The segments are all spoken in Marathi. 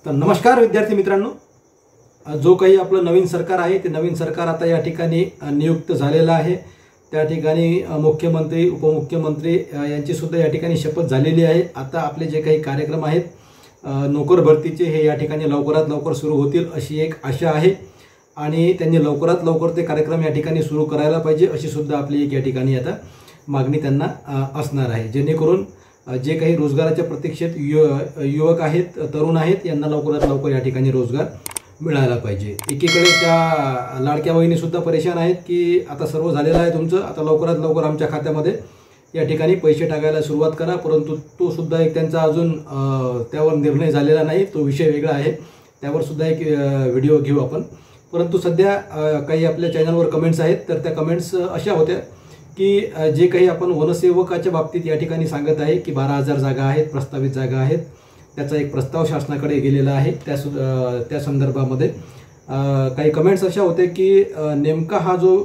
तर नमस्कार विद्यार्थी मित्रांनो, जो काही आपलं नवीन सरकार आहे ते नवीन सरकार आता या ठिकाणी नियुक्त झालेलं आहे। त्या ठिकाणी मुख्यमंत्री उपमुख्यमंत्री यांची सुद्धा या ठिकाणी शपथ झालेली आहे। आता आपले जे काही कार्यक्रम आहेत नोकर भरतीचे हे या ठिकाणी लवकरात लवकर सुरू होतील अशी एक आशा आहे आणि त्यांनी लवकरात लवकर ते कार्यक्रम या ठिकाणी सुरू करायला पाहिजे अशी सुद्धा आपली एक या ठिकाणी आता मागणी त्यांना असणार आहे, जेणेकरून जे काही रोजगाराच्या प्रतीक्षेत युवक आहेत, तरुण आहेत, यांना लवकरात लवकर या ठिकाणी रोजगार मिळायला पाहिजे। एकीकडे त्या लाडक्या बहिणी सुद्धा परेशान आहेत की आता सर्व झालेलं आहे तुमचं, आता लवकरात लवकर आमच्या खात्यामध्ये या ठिकाणी पैसे टाकायला सुरुवात करा, परंतु तो सुद्धा एक त्यांचा अजून त्यावर निर्णय झालेला नाही, तो विषय वेगळा आहे, त्यावर सुद्धा एक व्हिडिओ घेऊ आपण। परंतु सध्या काही आपल्या चॅनलवर कमेंट्स आहेत, तर त्या कमेंट्स अशा होत्या की जे काही आपण वनसेवकाच्या बाबतीत या ठिकाणी सांगत आहे की 12,000 जागा आहेत, प्रस्तावित जागा आहेत, त्याचा एक प्रस्ताव शासनाकडे गेलेला आहे, त्या संदर्भामध्ये काही कमेंट्स अशा होते की नेमका हा जो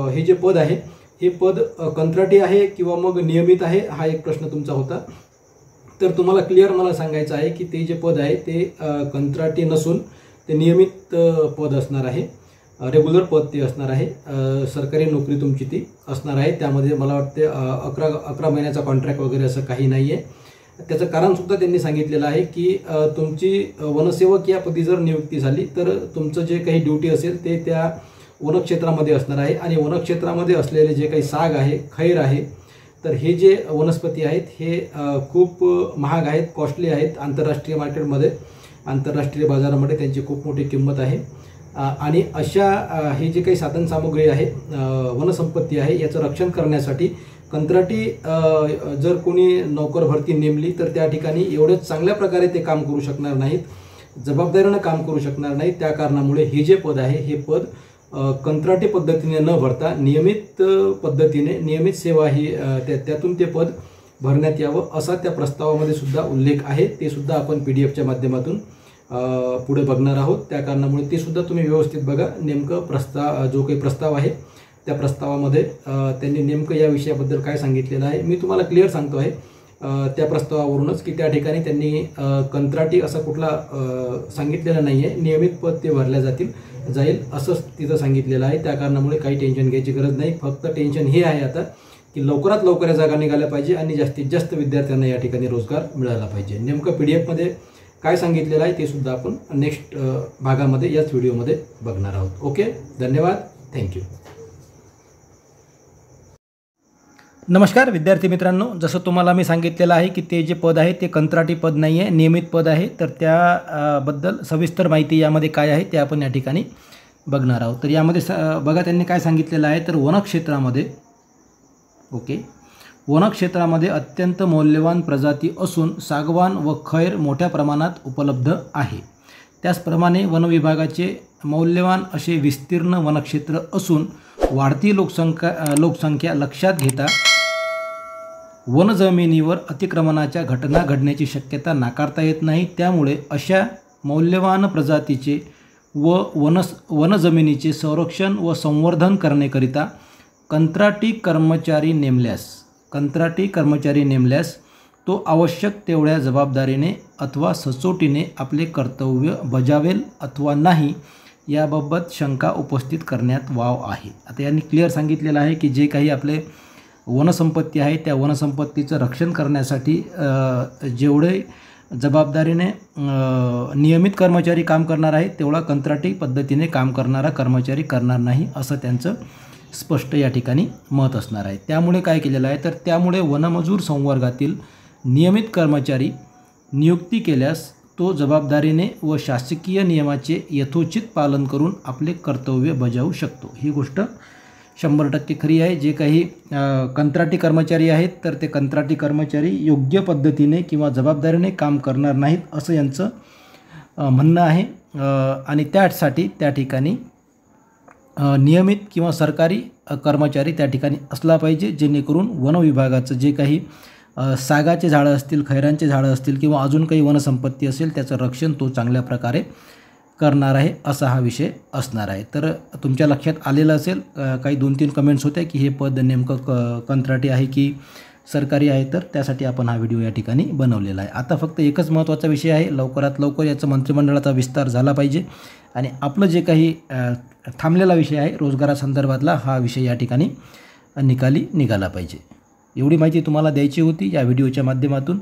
हे जे पद आहे हे पद कंत्राटी आहे किंवा मग नियमित आहे, हा एक प्रश्न तुमचा होता। तर तुम्हाला क्लिअर मला सांगायचं आहे की ते जे पद आहे ते कंत्राटी नसून ते नियमित पद असणार आहे, रेग्युलर पद ते असणार आहे, सरकारी नोकरी तुमची ती असणार आहे। त्यामध्ये मला वाटते 11 महिन्याचा कॉन्ट्रॅक्ट वगैरे असं काही नाही आहे। त्याचं कारण सुद्धा त्यांनी सांगितलेलं आहे की तुमची वनसेवक या पदी जर नियुक्ती झाली तर तुमचं जे काही ड्युटी असेल ते त्या वनक्षेत्रामध्ये असणार आहे आणि वनक्षेत्रामध्ये असलेले जे काही साग आहे, खैर आहे, तर हे जे वनस्पती आहेत हे खूप महाग आहेत, कॉस्टली आहेत, आंतरराष्ट्रीय मार्केटमध्ये, आंतरराष्ट्रीय बाजारामध्ये त्यांची खूप मोठी किंमत आहे आणि अशा हे जे काही साधनसामुग्री आहे, वनसंपत्ती आहे, याचं रक्षण करण्यासाठी कंत्राटी जर कोणी नोकर भरती नेमली तर त्या ठिकाणी एवढेच चांगल्या प्रकारे ते काम करू शकणार नाहीत, जबाबदारीने काम करू शकणार नाहीत। त्या कारणामुळे हे जे पद आहे हे पद कंत्राटी पद्धतीने न भरता नियमित पद्धतीने, नियमित सेवा ही त्यातून ते पद भरण्यात यावं असा त्या प्रस्तावामध्ये सुद्धा उल्लेख आहे। ते सुद्धा आपण PDF च्या माध्यमातून पुढे बघणार आहोत, त्या कारणामुळे ते सुद्धा तुम्ही व्यवस्थित बघा। नेमकं जो काही प्रस्ताव आहे त्या प्रस्तावामध्ये त्यांनी नेमकं या विषयाबद्दल काय सांगितलेलं आहे मी तुम्हाला क्लिअर सांगतो आहे त्या प्रस्तावावरूनच की त्या ठिकाणी त्यांनी कंत्राटी असा कुठला सांगितलेला नाही आहे, नियमित पद ते भरल्या जाईल असं तिथं सांगितलेलं आहे। त्या कारणामुळे काही टेन्शन घ्यायची गरज नाही, फक्त टेन्शन हे आहे आता की लवकरात लवकर या जागा निघाल्या पाहिजे आणि जास्तीत जास्त विद्यार्थ्यांना या ठिकाणी रोजगार मिळाला पाहिजे। नेमकं PDF मध्ये काय सांगितलेलं आहे ते सुद्धा आपण नेक्स्ट भागामध्ये याच व्हिडिओमध्ये बघणार आहोत। ओके, धन्यवाद, थँक्यू। नमस्कार विद्यार्थी मित्रांनो, जसं तुम्हाला मी सांगितलेलं आहे की ते जे पद आहे ते कंत्राटी पद नाही आहे, नियमित पद आहे, तर त्याबद्दल सविस्तर माहिती यामध्ये काय आहे ते आपण या ठिकाणी बघणार आहोत। तर यामध्ये बघा त्यांनी काय सांगितलेलं आहे, तर वनक्षेत्रामध्ये वनक्षेत्रामध्ये अत्यंत मौल्यवान प्रजाती असून सागवान व खैर मोठ्या प्रमाणात उपलब्ध आहे। त्याचप्रमाणे वन विभागाचे मौल्यवान असे विस्तीर्ण वनक्षेत्र असून वाढती लोकसंख्या लक्षात घेता वनजमिनीवर अतिक्रमणाच्या घटना घडण्याची शक्यता नाकारता येत नाही। त्यामुळे अशा मौल्यवान प्रजातीचे व वनजमिनीचे संरक्षण व संवर्धन करण्याकरिता कंत्राटी कर्मचारी नेमल्यास तो आवश्यक तेवढ्या जबाबदारीने अथवा सचोटीने आपले कर्तव्य बजावेल अथवा नाही याबाबत शंका उपस्थित करण्यात वाव आहे। आता यांनी क्लिअर सांगितलेलं आहे की जे काही आपले वनसंपत्ती आहे त्या वनसंपत्तीचं रक्षण करण्यासाठी जेवढे जबाबदारीने नियमित कर्मचारी काम करणार आहे तेवढा कंत्राटी पद्धतीने काम करणारा कर्मचारी करणार नाही असं त्यांचं स्पष्ट या ठिकाणी मत असणार आहे। त्यामुळे काय केलेलं आहे, तर त्यामुळे वनमजूर संवर्गातील नियमित कर्मचारी नियुक्ती केल्यास तो जबाबदारीने व शासकीय नियमाचे यथोचित पालन करून आपले कर्तव्य बजावू शकतो। ही गोष्ट 100% खरी आहे। जे काही कंत्राटी कर्मचारी आहेत तर ते कंत्राटी कर्मचारी योग्य पद्धतीने किंवा जबाबदारीने काम करणार नाहीत असं यांचं म्हणणं आहे आणि त्यासाठी त्या ठिकाणी नियमित किंवा सरकारी कर्मचारी त्या ठिकाणी असला पाहिजे, जेणेकरून वन विभागाचं जे काही सागाचे झाडं असतील, खैरांचे झाडं असतील किंवा अजून काही वनसंपत्ती असेल त्याचं रक्षण तो चांगल्या प्रकारे करणार आहे असा हा विषय असणार आहे। तर तुमच्या लक्षात आलेलं असेल काही 2-3 कमेंट्स होत्या की हे पद नेमकं कंत्राटी आहे की सरकारी आहे, तर त्यासाठी आपण हा व्हिडिओ या ठिकाणी बनवलेला आहे. आता फक्त एकच महत्त्वाचा विषय आहे, लवकरात लवकर याचा मंत्रिमंडळाचा विस्तार झाला पाहिजे आणि आपलं जे काही थांबलेला विषय आहे रोजगारासंदर्भातला, हा विषय या ठिकाणी निकाली निघाला पाहिजे. एवढी माहिती तुम्हाला द्यायची होती या व्हिडिओच्या माध्यमातून.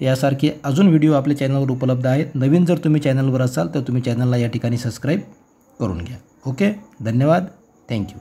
यासारखे अजून व्हिडिओ आपल्या चॅनलवर उपलब्ध आहेत. नवीन जर तुम्ही चॅनलवर असाल तर तुम्ही चॅनलला या ठिकाणी सबस्क्राईब करून घ्या. ओके, धन्यवाद, थँक्यू.